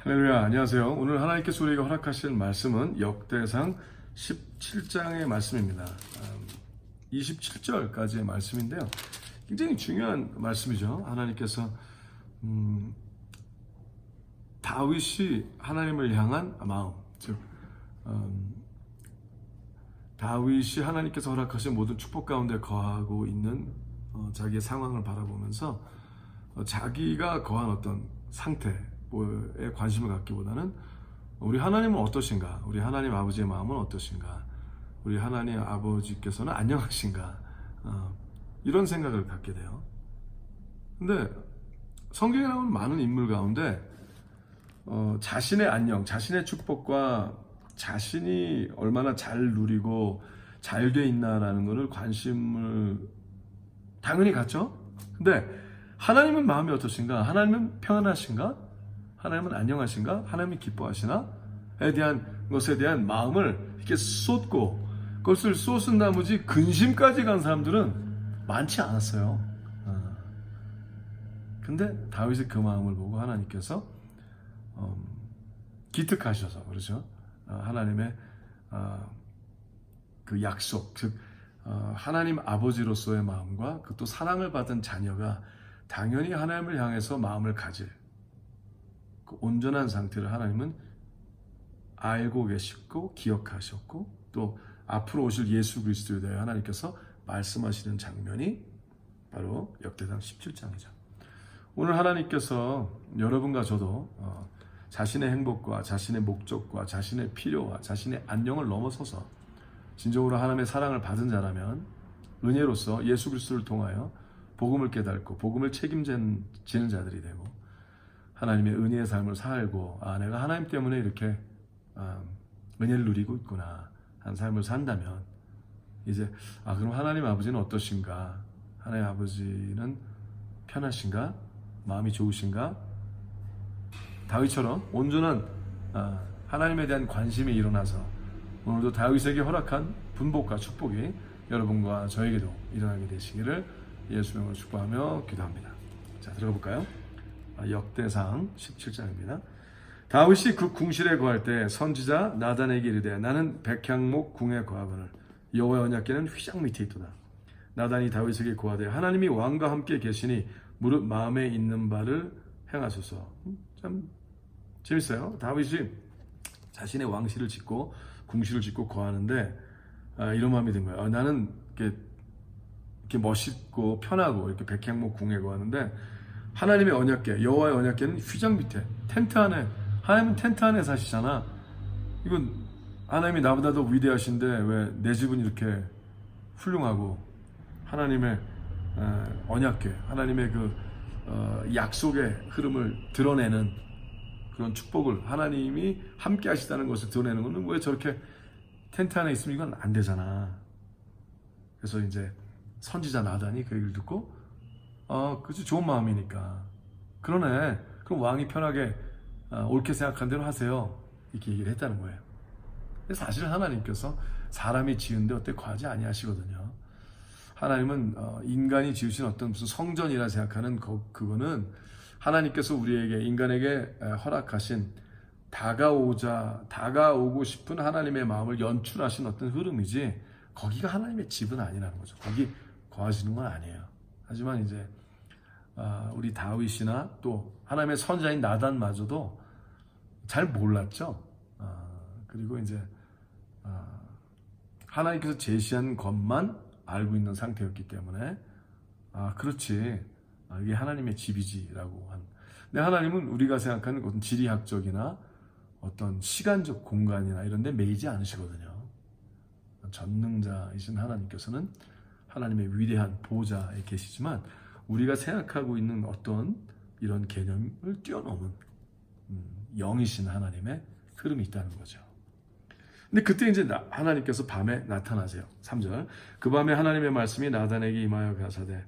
할렐루야, 안녕하세요. 오늘 하나님께서 우리에게 허락하신 말씀은 역대상 17장의 말씀입니다. 27절까지의 말씀인데요. 굉장히 중요한 말씀이죠. 하나님께서 다윗이 하나님을 향한 마음, 즉 다윗이 하나님께서 허락하신 모든 축복 가운데 거하고 있는 자기의 상황을 바라보면서 자기가 거한 어떤 상태에 관심을 갖기보다는 우리 하나님은 어떠신가, 우리 하나님 아버지의 마음은 어떠신가, 우리 하나님 아버지께서는 안녕하신가, 이런 생각을 갖게 돼요. 근데 성경에 나오는 많은 인물 가운데 자신의 안녕, 자신의 축복과 자신이 얼마나 잘 누리고 잘 돼 있나라는 것을 관심을 당연히 갖죠. 근데 하나님은 마음이 어떠신가? 하나님은 평안하신가? 하나님은 안녕하신가? 하나님이 기뻐하시나? 에 대한 것에 대한 마음을 이렇게 쏟고 그것을 쏟은 나머지 근심까지 간 사람들은 많지 않았어요. 근데 다윗의 그 마음을 보고 하나님께서 기특하셔서, 그렇죠? 하나님의 그 약속, 즉 하나님 아버지로서의 마음과 그 또 사랑을 받은 자녀가 당연히 하나님을 향해서 마음을 가질 그 온전한 상태를 하나님은 알고 계시고 기억하셨고, 또 앞으로 오실 예수 그리스도에 대해 하나님께서 말씀하시는 장면이 바로 역대상 17장이죠. 오늘 하나님께서 여러분과 저도 자신의 행복과 자신의 목적과 자신의 필요와 자신의 안녕을 넘어서서 진정으로 하나님의 사랑을 받은 자라면 은혜로서 예수 그리스도를 통하여 복음을 깨닫고 복음을 책임지는 자들이 되고 하나님의 은혜의 삶을 살고, 내가 하나님 때문에 이렇게 은혜를 누리고 있구나 한 삶을 산다면 이제 그럼 하나님 아버지는 어떠신가? 하나님 아버지는 편하신가? 마음이 좋으신가? 다윗처럼 온전한 하나님에 대한 관심이 일어나서 오늘도 다윗에게 허락한 분복과 축복이 여러분과 저에게도 일어나게 되시기를 예수 이름으로 축복하며 기도합니다. 자, 들어가 볼까요? 역대상 17장입니다. 다윗이 그 궁실에 거할 때 선지자 나단에게 이르되 나는 백향목 궁에 거하거늘 여호와의 언약궤는 휘장 밑에 있도다. 나단이 다윗에게 고하되 하나님이 왕과 함께 계시니 무릇 마음에 있는 바를 행하소서. 참 재밌어요. 다윗이 자신의 왕실을 짓고 궁실을 짓고 거하는데 이런 마음이 든 거예요. 나는 이렇게 멋있고 편하고 이렇게 백향목 궁에 거하는데 하나님의 언약궤, 여호와의 언약궤는 휘장 밑에, 텐트 안에, 하나님은 텐트 안에 사시잖아. 이건 하나님이 나보다 더 위대하신데 왜 내 집은 이렇게 훌륭하고 하나님의 언약궤, 하나님의 그 약속의 흐름을 드러내는 그런 축복을 하나님이 함께 하시다는 것을 드러내는 것은 왜 저렇게 텐트 안에 있으면 이건 안 되잖아. 그래서 이제 선지자 나단이 그 얘기를 듣고 그치, 좋은 마음이니까 그러네, 그럼 왕이 편하게 옳게 생각한 대로 하세요, 이렇게 얘기를 했다는 거예요. 사실 하나님께서 사람이 지은데 어때 과하지 아니하시거든요. 하나님은 인간이 지으신 어떤 무슨 성전이라 생각하는 그거는 하나님께서 우리에게, 인간에게 허락하신 다가오고 싶은 하나님의 마음을 연출하신 어떤 흐름이지, 거기가 하나님의 집은 아니라는 거죠. 거기 거하시는 건 아니에요. 하지만 이제 우리 다윗이나 또 하나님의 선자인 나단마저도 잘 몰랐죠. 그리고 이제 하나님께서 제시한 것만 알고 있는 상태였기 때문에 그렇지, 이게 하나님의 집이지라고 한. 근데 하나님은 우리가 생각하는 어떤 지리학적이나 어떤 시간적 공간이나 이런 데 매이지 않으시거든요. 전능자이신 하나님께서는 하나님의 위대한 보좌에 계시지만 우리가 생각하고 있는 어떤 이런 개념을 뛰어넘은 영이신 하나님의 흐름이 있다는 거죠. 근데 그때 이제 하나님께서 밤에 나타나세요. 3절. 그 밤에 하나님의 말씀이 나단에게 임하여 가사대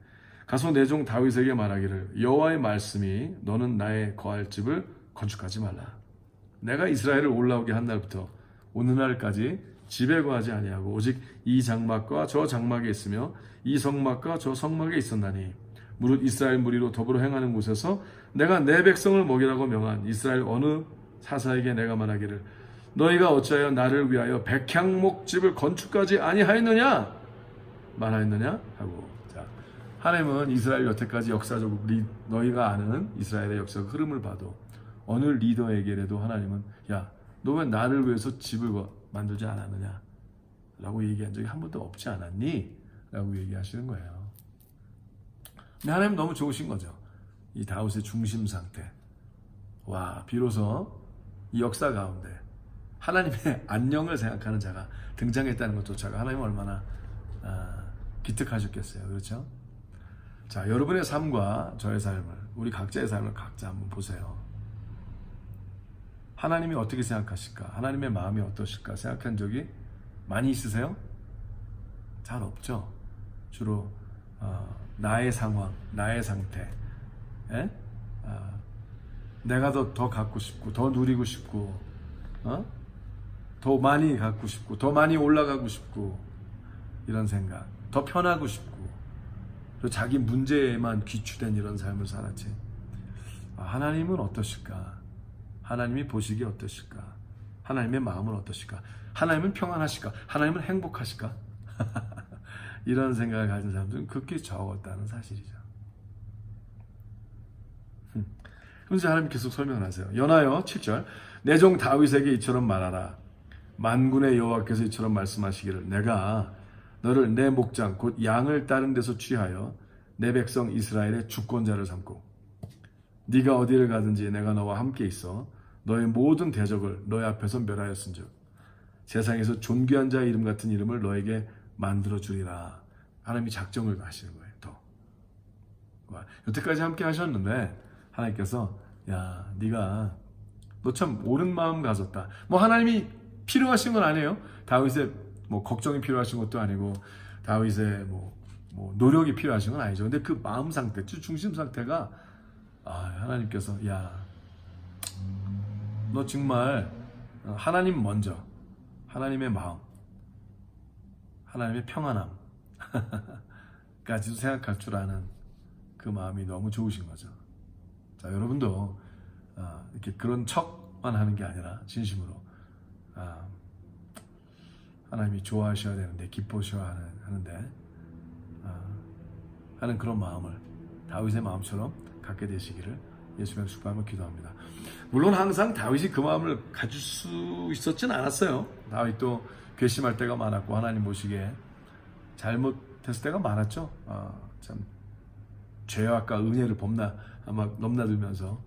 가서 내 종 다윗에게 말하기를 여호와의 말씀이 너는 나의 거할 집을 건축하지 말라. 내가 이스라엘을 올라오게 한 날부터 오늘날까지 집에 거하지 아니하고 오직 이 장막과 저 장막에 있으며 이 성막과 저 성막에 있었나니 무릇 이스라엘 무리로 더불어 행하는 곳에서 내가 내 백성을 먹이라고 명한 이스라엘 어느 사사에게 내가 말하기를 너희가 어찌하여 나를 위하여 백향목집을 건축까지 아니하였느냐 말하였느냐 하고. 자, 하나님은 이스라엘 여태까지 역사적으로 너희가 아는 이스라엘의 역사적 흐름을 봐도 어느 리더에게라도 하나님은 야, 너 왜 나를 위해서 집을 만들지 않았느냐 라고 얘기한 적이 한 번도 없지 않았니? 라고 얘기하시는 거예요. 근데 하나님 너무 좋으신 거죠. 이 다윗의 중심 상태. 와, 비로소 이 역사 가운데 하나님의 안녕을 생각하는 자가 등장했다는 것조차가 하나님 얼마나 기특하셨겠어요. 그렇죠? 자, 여러분의 삶과 저의 삶을, 우리 각자의 삶을 각자 한번 보세요. 하나님이 어떻게 생각하실까? 하나님의 마음이 어떠실까? 생각한 적이 많이 있으세요? 잘 없죠. 주로 나의 상황, 나의 상태, 내가 더 갖고 싶고, 더 누리고 싶고, 더 많이 갖고 싶고, 더 많이 올라가고 싶고, 이런 생각, 더 편하고 싶고, 또 자기 문제에만 귀추된 이런 삶을 살았지. 하나님은 어떠실까? 하나님이 보시기에 어떠실까? 하나님의 마음은 어떠실까? 하나님은 평안하실까? 하나님은 행복하실까? 이런 생각을 가진 사람들은 극히 적었다는 사실이죠. 그래서 하나님 계속 설명하세요. 연하여 7절 내 종 다윗에게 이처럼 말하라. 만군의 여호와께서 이처럼 말씀하시기를 내가 너를 내 목장 곧 양을 따른 데서 취하여 내 백성 이스라엘의 주권자를 삼고 네가 어디를 가든지 내가 너와 함께 있어 너의 모든 대적을 너의 앞에서 멸하였은즉 세상에서 존귀한 자의 이름 같은 이름을 너에게 만들어 주리라. 하나님이 작정을 하시는 거예요. 더 여태까지 함께 하셨는데 하나님께서 야, 네가 너 참 옳은 마음 가졌다. 뭐 하나님이 필요하신 건 아니에요. 다윗의 뭐 걱정이 필요하신 것도 아니고 다윗의 뭐 노력이 필요하신 건 아니죠. 근데 그 마음 상태, 중심 상태가 하나님께서 야, 너 정말 하나님 먼저, 하나님의 마음, 하나님의 평안함 까지도 생각할 줄 아는 그 마음이 너무 좋으신 거죠. 자, 여러분도 이렇게 그런 척만 하는 게 아니라 진심으로 하나님이 좋아하셔야 되는데 기뻐하셔야 하는데 하는 그런 마음을 다윗의 마음처럼 갖게 되시기를 예수님의 축복하며 기도합니다. 물론 항상 다윗이 그 마음을 가질 수 있었진 않았어요. 다윗도 괘씸할 때가 많았고 하나님 보시기에 잘못했을 때가 많았죠. 참 죄악과 은혜를 넘나들면서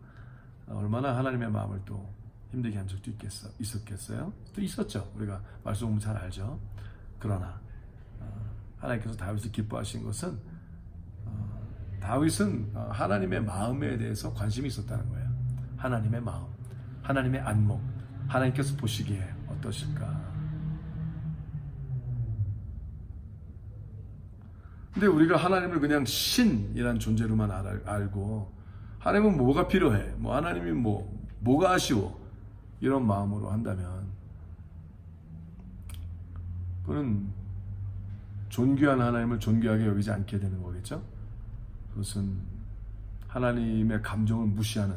얼마나 하나님의 마음을 또 힘들게 한 적도 있었겠어요? 또 있었죠. 우리가 말씀 보면 잘 알죠. 그러나 하나님께서 다윗을 기뻐하신 것은 다윗은 하나님의 마음에 대해서 관심이 있었다는 거예요. 하나님의 마음, 하나님의 안목, 하나님께서 보시기에 어떠실까? 근데 우리가 하나님을 그냥 신이란 존재로만 알고 하나님은 뭐가 필요해? 하나님이 뭐가 아쉬워? 이런 마음으로 한다면 그는 존귀한 하나님을 존귀하게 여기지 않게 되는 거겠죠? 그것은 하나님의 감정을 무시하는,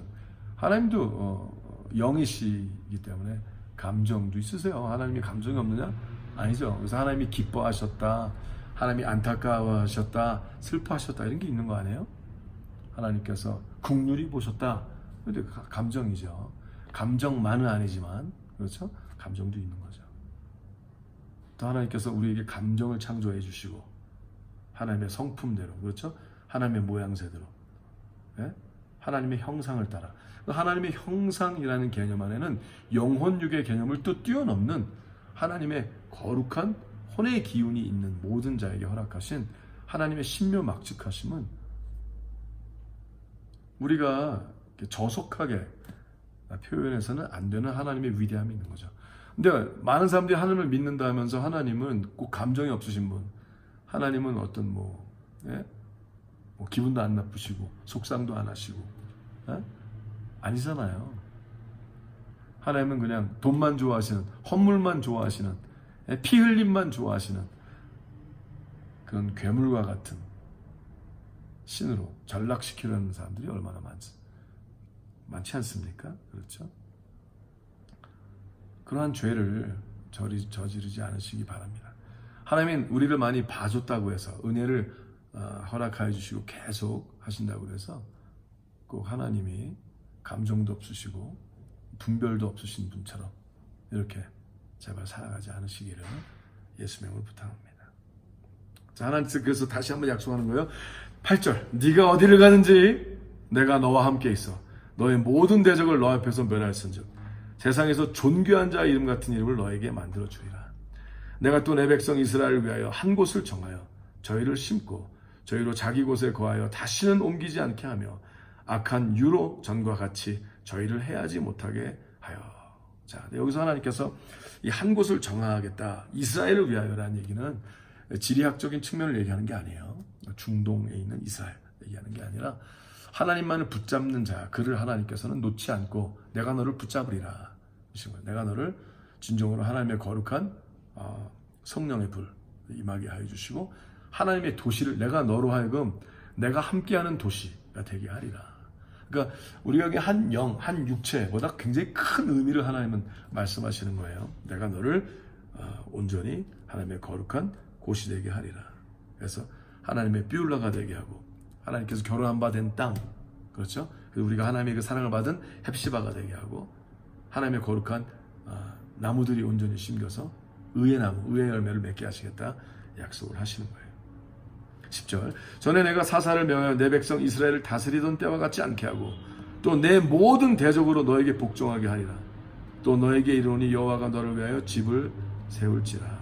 하나님도 영이시기 때문에 감정도 있으세요. 하나님이 감정이 없느냐? 아니죠. 그래서 하나님이 기뻐하셨다, 하나님이 안타까워하셨다, 슬퍼하셨다 이런 게 있는 거 아니에요? 하나님께서 긍휼히 보셨다. 근데 감정이죠. 감정만은 아니지만 그렇죠? 감정도 있는 거죠. 또 하나님께서 우리에게 감정을 창조해 주시고 하나님의 성품대로, 그렇죠? 하나님의 모양새대로, 하나님의 형상을 따라, 하나님의 형상이라는 개념 안에는 영혼육의 개념을 또 뛰어넘는 하나님의 거룩한 혼의 기운이 있는 모든 자에게 허락하신 하나님의 신묘막측하심은 우리가 저속하게 표현해서는 안 되는 하나님의 위대함이 있는 거죠. 근데 많은 사람들이 하나님을 믿는다 하면서 하나님은 꼭 감정이 없으신 분, 하나님은 어떤 기분도 안 나쁘시고 속상도 안 하시고 아니잖아요. 하나님은 그냥 돈만 좋아하시는, 헌물만 좋아하시는, 피 흘림만 좋아하시는 그런 괴물과 같은 신으로 전락시키려는 사람들이 얼마나 많지 않습니까? 그렇죠? 그러한 죄를 저지르지 않으시기 바랍니다. 하나님은 우리를 많이 봐줬다고 해서 은혜를 허락하여 주시고 계속 하신다고 해서 꼭 하나님이 감정도 없으시고 분별도 없으신 분처럼 이렇게 제발 살아가지 않으시기를 예수 이름으로 부탁합니다. 자, 하나님께서 그래서 다시 한번 약속하는 거예요. 8절, 네가 어디를 가든지 내가 너와 함께 있어 너의 모든 대적을 너 앞에서 멸할선즉 세상에서 존귀한 자 이름 같은 이름을 너에게 만들어 주리라. 내가 또 내 백성 이스라엘을 위하여 한 곳을 정하여 저희를 심고 저희로 자기 곳에 거하여 다시는 옮기지 않게 하며 악한 유로 전과 같이 저희를 해하지 못하게 하여. 자, 여기서 하나님께서 이 한 곳을 정하겠다. 이스라엘을 위하여라는 얘기는 지리학적인 측면을 얘기하는 게 아니에요. 중동에 있는 이스라엘 얘기하는 게 아니라 하나님만을 붙잡는 자, 그를 하나님께서는 놓지 않고 내가 너를 붙잡으리라. 내가 너를 진정으로 하나님의 거룩한 성령의 불 임하게 하여 주시고 하나님의 도시를 내가 너로 하여금 내가 함께하는 도시가 되게 하리라. 그러니까 우리가 여기 한 영, 한 육체보다 굉장히 큰 의미를 하나님은 말씀하시는 거예요. 내가 너를 온전히 하나님의 거룩한 곳이 되게 하리라. 그래서 하나님의 뷰울라가 되게 하고 하나님께서 결혼한 바 된 땅, 그렇죠? 그리고 우리가 하나님의 그 사랑을 받은 헵시바가 되게 하고 하나님의 거룩한 나무들이 온전히 심겨서 의의 나무, 의의 열매를 맺게 하시겠다 약속을 하시는 거예요. 10절, 전에 내가 사사를 명하여 내 백성 이스라엘을 다스리던 때와 같지 않게 하고 또 내 모든 대적으로 너에게 복종하게 하리라. 또 너에게 이르노니 여호와가 너를 위하여 집을 세울지라.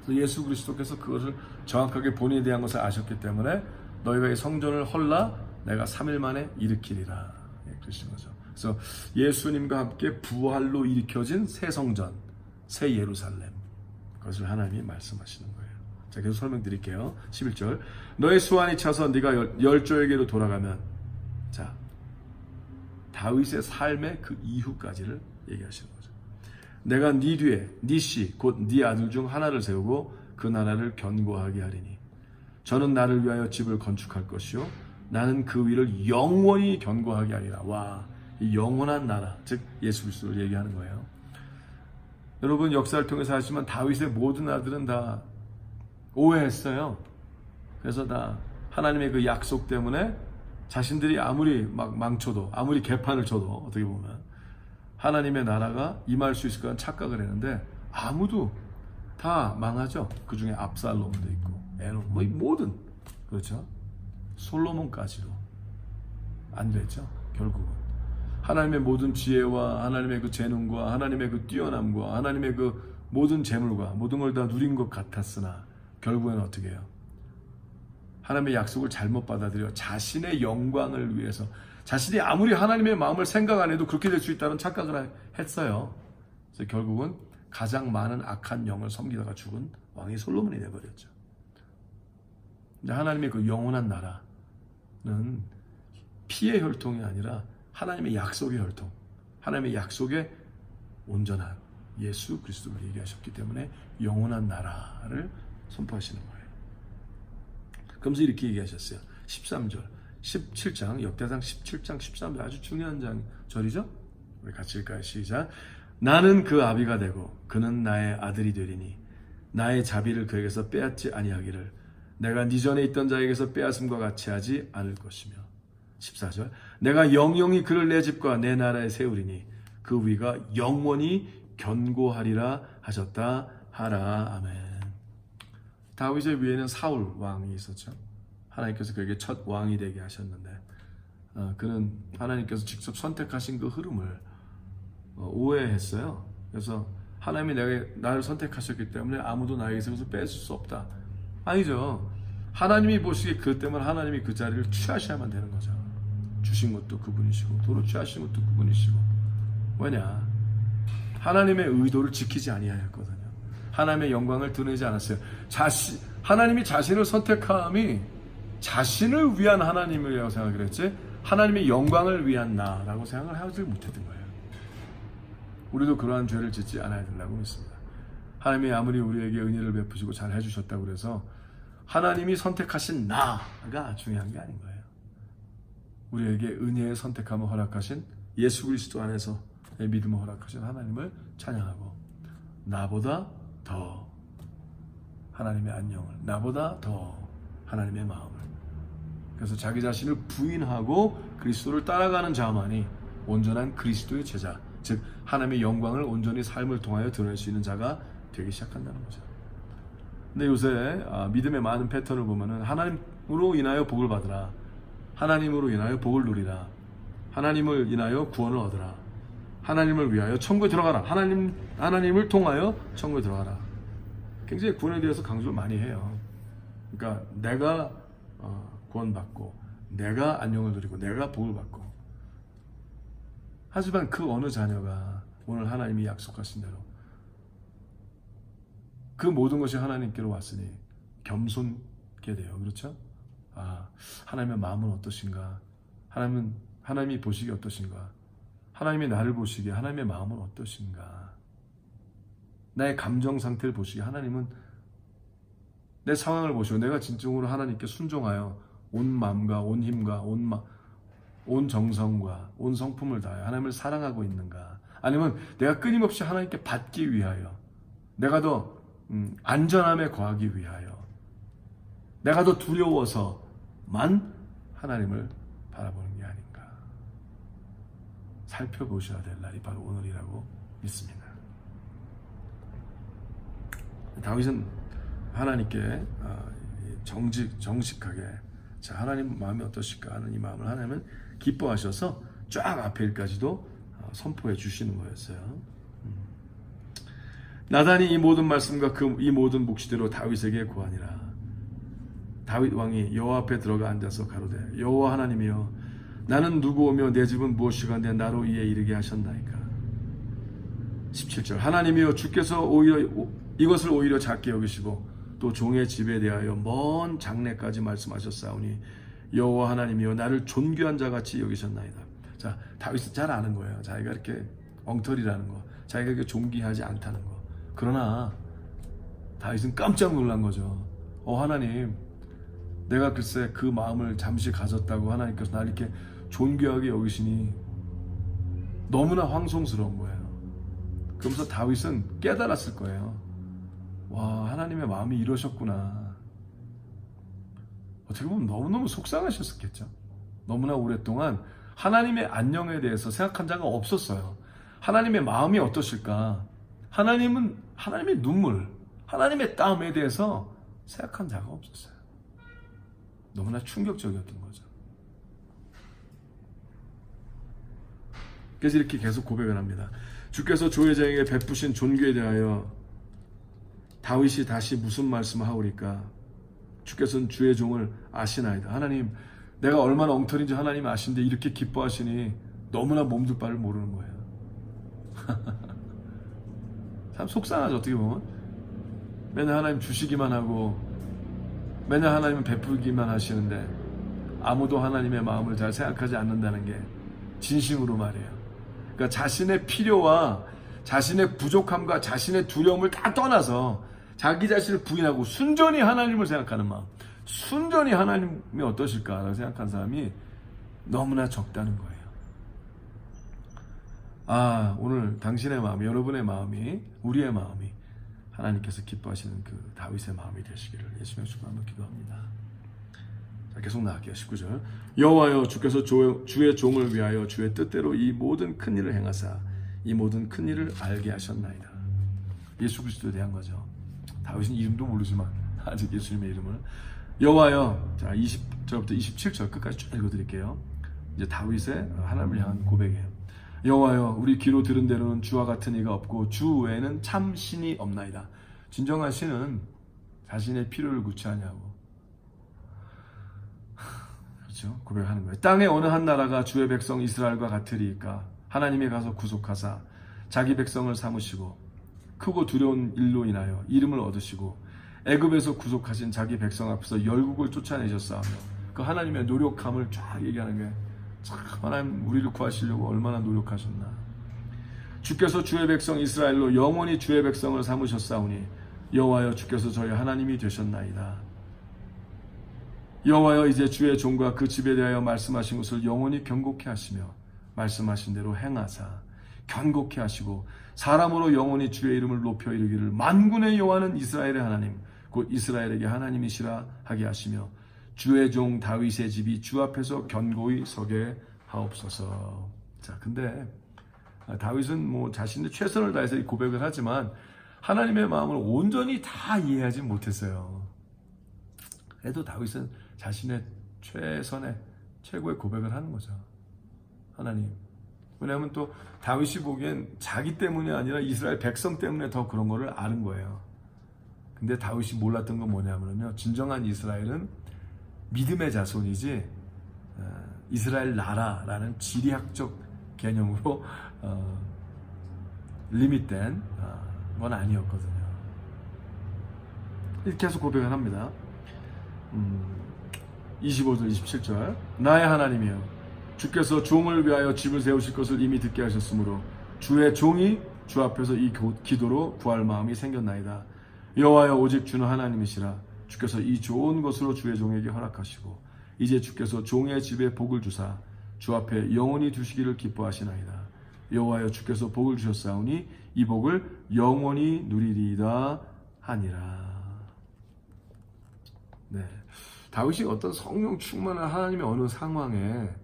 예수 그리스도께서 그것을 정확하게 본인에 대한 것을 아셨기 때문에 너희가 이 성전을 헐라 내가 3일 만에 일으키리라. 그러신 거죠. 그래서 예수님과 함께 부활로 일으켜진 새 성전, 새 예루살렘, 그것을 하나님이 말씀하시는 거예요. 자, 계속 설명드릴게요. 11절, 너의 수완이 차서 네가 열조에게로 돌아가면, 자, 다윗의 삶의 그 이후까지를 얘기하시는 거죠. 내가 네 뒤에 네 씨 곧 네 아들 중 하나를 세우고 그 나라를 견고하게 하리니 저는 나를 위하여 집을 건축할 것이요 나는 그 위를 영원히 견고하게 하리라. 와, 이 영원한 나라, 즉 예수 그리스도를 얘기하는 거예요. 여러분 역사를 통해서 아시지만 다윗의 모든 아들은 다 오해했어요. 그래서 다 하나님의 그 약속 때문에 자신들이 아무리 막 망쳐도 아무리 개판을 쳐도 어떻게 보면 하나님의 나라가 임할 수 있을 거란 착각을 했는데 아무도 다 망하죠. 그 중에 압살롬도 있고 에론, 뭐 모든, 그렇죠. 솔로몬까지도 안 됐죠. 결국은 하나님의 모든 지혜와 하나님의 그 재능과 하나님의 그 뛰어남과 하나님의 그 모든 재물과 모든 걸 다 누린 것 같았으나 결국에는 어떻게 해요? 하나님의 약속을 잘못 받아들여 자신의 영광을 위해서 자신이 아무리 하나님의 마음을 생각 안 해도 그렇게 될 수 있다는 착각을 했어요. 그래서 결국은 가장 많은 악한 영을 섬기다가 죽은 왕이 솔로몬이 되어버렸죠. 하나님의 그 영원한 나라는 피의 혈통이 아니라 하나님의 약속의 혈통, 하나님의 약속의 온전한 예수 그리스도를 얘기하셨기 때문에 영원한 나라를 선포하시는 거예요. 그러면서 이렇게 얘기하셨어요. 13절, 17장, 역대상 17장 13절 아주 중요한 절이죠. 우리 같이 읽을까요? 시작. 나는 그 아비가 되고 그는 나의 아들이 되리니 나의 자비를 그에게서 빼앗지 아니하기를 내가 네 전에 있던 자에게서 빼앗음과 같이 하지 않을 것이며. 14절, 내가 영영이 그를 내 집과 내 나라에 세우리니 그 위가 영원히 견고하리라 하셨다 하라. 아멘. 다윗의 위에는 사울 왕이 있었죠. 하나님께서 그에게 첫 왕이 되게 하셨는데 그는 하나님께서 직접 선택하신 그 흐름을 오해했어요. 그래서 하나님이 나를 선택하셨기 때문에 아무도 나에게서 뺏을 수 없다. 아니죠. 하나님이 보시기에 그 때문에 하나님이 그 자리를 취하셔야만 되는 거죠. 주신 것도 그분이시고 도로 취하신 것도 그분이시고. 왜냐? 하나님의 의도를 지키지 아니하였거든요. 하나님의 영광을 드러내지 않았어요. 하나님이 자신을 선택함이 자신을 위한 하나님이라고 생각을 했지 하나님의 영광을 위한 나라고 생각을 하지 못했던 거예요. 우리도 그러한 죄를 짓지 않아야 된다고 믿습니다. 하나님이 아무리 우리에게 은혜를 베푸시고 잘 해주셨다고 그래서 하나님이 선택하신 나가 중요한 게 아닌 거예요. 우리에게 은혜의 선택함을 허락하신 예수 그리스도 안에서 내 믿음을 허락하신 하나님을 찬양하고 나보다 더 하나님의 안녕을, 나보다 더 하나님의 마음을, 그래서 자기 자신을 부인하고 그리스도를 따라가는 자만이 온전한 그리스도의 제자, 즉 하나님의 영광을 온전히 삶을 통하여 드러낼 수 있는 자가 되기 시작한다는 거죠. 근데 요새 믿음의 많은 패턴을 보면은 하나님으로 인하여 복을 받으라, 하나님으로 인하여 복을 누리라, 하나님을 인하여 구원을 얻으라, 하나님을 위하여 천국에 들어가라, 하나님을 통하여 천국에 들어가라. 굉장히 구원에 대해서 강조를 많이 해요. 그러니까 내가 구원받고 내가 안녕을 누리고 내가 복을 받고, 하지만 그 어느 자녀가 오늘 하나님이 약속하신 대로 그 모든 것이 하나님께로 왔으니 겸손게 돼요. 그렇죠? 하나님의 마음은 어떠신가? 하나님이 보시기에 어떠신가? 하나님이 나를 보시기에 하나님의 마음은 어떠신가? 나의 감정 상태를 보시기에 하나님은 내 상황을 보시고 내가 진정으로 하나님께 순종하여 온 마음과 온 힘과 온 정성과 온 성품을 다하여 하나님을 사랑하고 있는가? 아니면 내가 끊임없이 하나님께 받기 위하여, 내가 더 안전함에 거하기 위하여, 내가 더 두려워서만 하나님을 바라보는 게 아닌가? 살펴보셔야 될 날이 바로 오늘이라고 믿습니다. 다윗은 하나님께 정직하게, 자, 하나님 마음이 어떠실까 하는 이 마음을 하나님은 기뻐하셔서 쫙 앞에 일까지도 선포해 주시는 거였어요. 나단이 이 모든 말씀과 이 모든 묵시대로 다윗에게 고하니라. 다윗 왕이 여호와 앞에 들어가 앉아서 가로되, 여호와 하나님이여, 나는 누구 오며 내 집은 무엇이간데 나로 이에 이르게 하셨나이까. 17절, 하나님이여, 주께서 이것을 오히려 작게 여기시고 또 종의 집에 대하여 먼 장래까지 말씀하셨사오니 여호와 하나님이여, 나를 존귀한 자같이 여기셨나이다. 자, 다윗은 잘 아는 거예요. 자기가 이렇게 엉터리라는 거, 자기가 이렇게 존귀하지 않다는 거. 그러나 다윗은 깜짝 놀란 거죠. 하나님, 내가 글쎄 그 마음을 잠시 가졌다고 하나님께서 나를 이렇게 존귀하게 여기시니 너무나 황송스러운 거예요. 그러면서 다윗은 깨달았을 거예요. 와, 하나님의 마음이 이러셨구나. 어떻게 보면 너무너무 속상하셨겠죠. 너무나 오랫동안 하나님의 안녕에 대해서 생각한 자가 없었어요. 하나님의 마음이 어떠실까? 하나님의 눈물, 하나님의 땀에 대해서 생각한 자가 없었어요. 너무나 충격적이었던 거죠. 그래서 이렇게 계속 고백을 합니다. 주께서 조회장에게 베푸신 존귀에 대하여 다윗이 다시 무슨 말씀을 하오리까? 주께서는 주의 종을 아시나이다. 하나님, 내가 얼마나 엉터리인지 하나님 아시는데 이렇게 기뻐하시니 너무나 몸둘 바를 모르는 거예요. 참 속상하죠, 어떻게 보면. 맨날 하나님 주시기만 하고 맨날 하나님은 베풀기만 하시는데 아무도 하나님의 마음을 잘 생각하지 않는다는 게 진심으로 말이에요. 그러니까 자신의 필요와 자신의 부족함과 자신의 두려움을 다 떠나서 자기 자신을 부인하고 순전히 하나님을 생각하는 마음, 순전히 하나님이 어떠실까라고 생각한 사람이 너무나 적다는 거예요. 오늘 당신의 마음이, 여러분의 마음이, 우리의 마음이 하나님께서 기뻐하시는 그 다윗의 마음이 되시기를 예수님의 주님으로 기도합니다. 자, 계속 나갈게요. 19절. 여호와여, 주께서 주의 종을 위하여 주의 뜻대로 이 모든 큰 일을 행하사 이 모든 큰 일을 알게 하셨나이다. 예수 그리스도에 대한 거죠. 다윗은 이름도 모르지만 아직 예수님의 이름을. 여호와여, 자, 20절부터 27절 끝까지 쭉 읽어드릴게요. 이제 다윗의 하나님을 향한 고백이에요. 여호와여, 우리 귀로 들은 대로는 주와 같은 이가 없고 주 외에는 참 신이 없나이다. 진정한 신은 자신의 필요를 구체하냐고, 그렇죠? 고백하는 거예요. 땅의 어느 한 나라가 주의 백성 이스라엘과 같으리이까? 하나님이 가서 구속하사 자기 백성을 삼으시고 크고 두려운 일로 인하여 이름을 얻으시고 애굽에서 구속하신 자기 백성 앞에서 열국을 쫓아내셨사오며, 그 하나님의 노력함을 쫙 얘기하는 게, 참 하나님 우리를 구하시려고 얼마나 노력하셨나. 주께서 주의 백성 이스라엘로 영원히 주의 백성을 삼으셨사오니 여호와여, 주께서 저희 하나님이 되셨나이다. 여호와여, 이제 주의 종과 그 집에 대하여 말씀하신 것을 영원히 경고케 하시며 말씀하신 대로 행하사 견고케 하시고 사람으로 영원히 주의 이름을 높여 이르기를 만군의 여호와는 이스라엘의 하나님 곧 이스라엘에게 하나님이시라 하게 하시며 주의 종 다윗의 집이 주 앞에서 견고히 서게 하옵소서. 자, 근데 다윗은 뭐 자신의 최선을 다해서 이 고백을 하지만 하나님의 마음을 온전히 다 이해하지 못했어요. 그래도 다윗은 자신의 최고의 고백을 하는 거죠. 하나님. 왜냐하면 또 다윗이 보기엔 자기 때문이 아니라 이스라엘 백성 때문에 더 그런 거를 아는 거예요. 근데 다윗이 몰랐던 건 뭐냐면요, 진정한 이스라엘은 믿음의 자손이지 이스라엘 나라라는 지리학적 개념으로 리밋된 건 아니었거든요. 이렇게 해서 고백을 합니다. 25절 27절 나의 하나님이여 주께서 종을 위하여 집을 세우실 것을 이미 듣게 하셨으므로 주의 종이 주 앞에서 이 기도로 구할 마음이 생겼나이다. 여호와여 오직 주는 하나님이시라. 주께서 이 좋은 것으로 주의 종에게 허락하시고 이제 주께서 종의 집에 복을 주사 주 앞에 영원히 두시기를 기뻐하시나이다. 여호와여 주께서 복을 주셨사오니 이 복을 영원히 누리리이다 하니라. 네, 다윗이 어떤 성령 충만한 하나님의 어느 상황에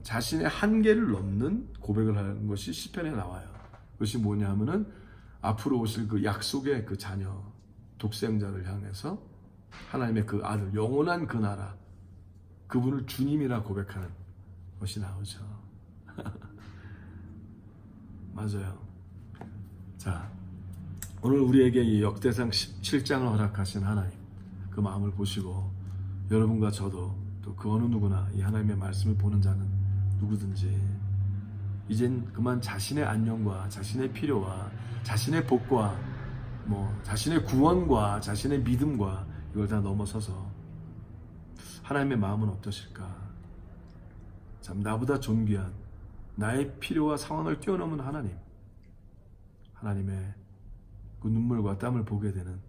자신의 한계를 넘는 고백을 하는 것이 시편에 나와요. 그것이 뭐냐 하면은 앞으로 오실 그 약속의 그 자녀 독생자를 향해서 하나님의 그 아들 영원한 그 나라 그분을 주님이라 고백하는 것이 나오죠. 맞아요. 자, 오늘 우리에게 이 역대상 17장을 허락하신 하나님 그 마음을 보시고 여러분과 저도 또 그 어느 누구나 이 하나님의 말씀을 보는 자는 누구든지 이젠 그만 자신의 안녕과 자신의 필요와 자신의 복과 자신의 구원과 자신의 믿음과 이걸 다 넘어서서 하나님의 마음은 어떠실까? 참 나보다 존귀한 나의 필요와 상황을 뛰어넘은 하나님의 그 눈물과 땀을 보게 되는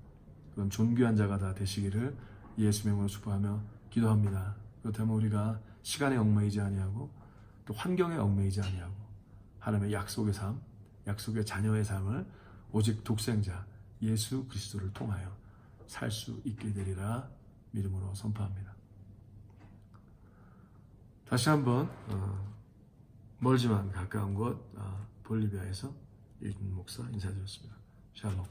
그런 존귀한 자가 다 되시기를 예수 이름으로 축복하며 기도합니다. 그렇다면 우리가 시간에 얽매이지 아니하고 또 환경에 얽매이지 아니하고 하나님의 약속의 삶, 약속의 자녀의 삶을 오직 독생자 예수 그리스도를 통하여 살 수 있게 되리라 믿음으로 선포합니다. 다시 한번 멀지만 가까운 곳 볼리비아에서 이준 목사 인사드렸습니다. 샬롬.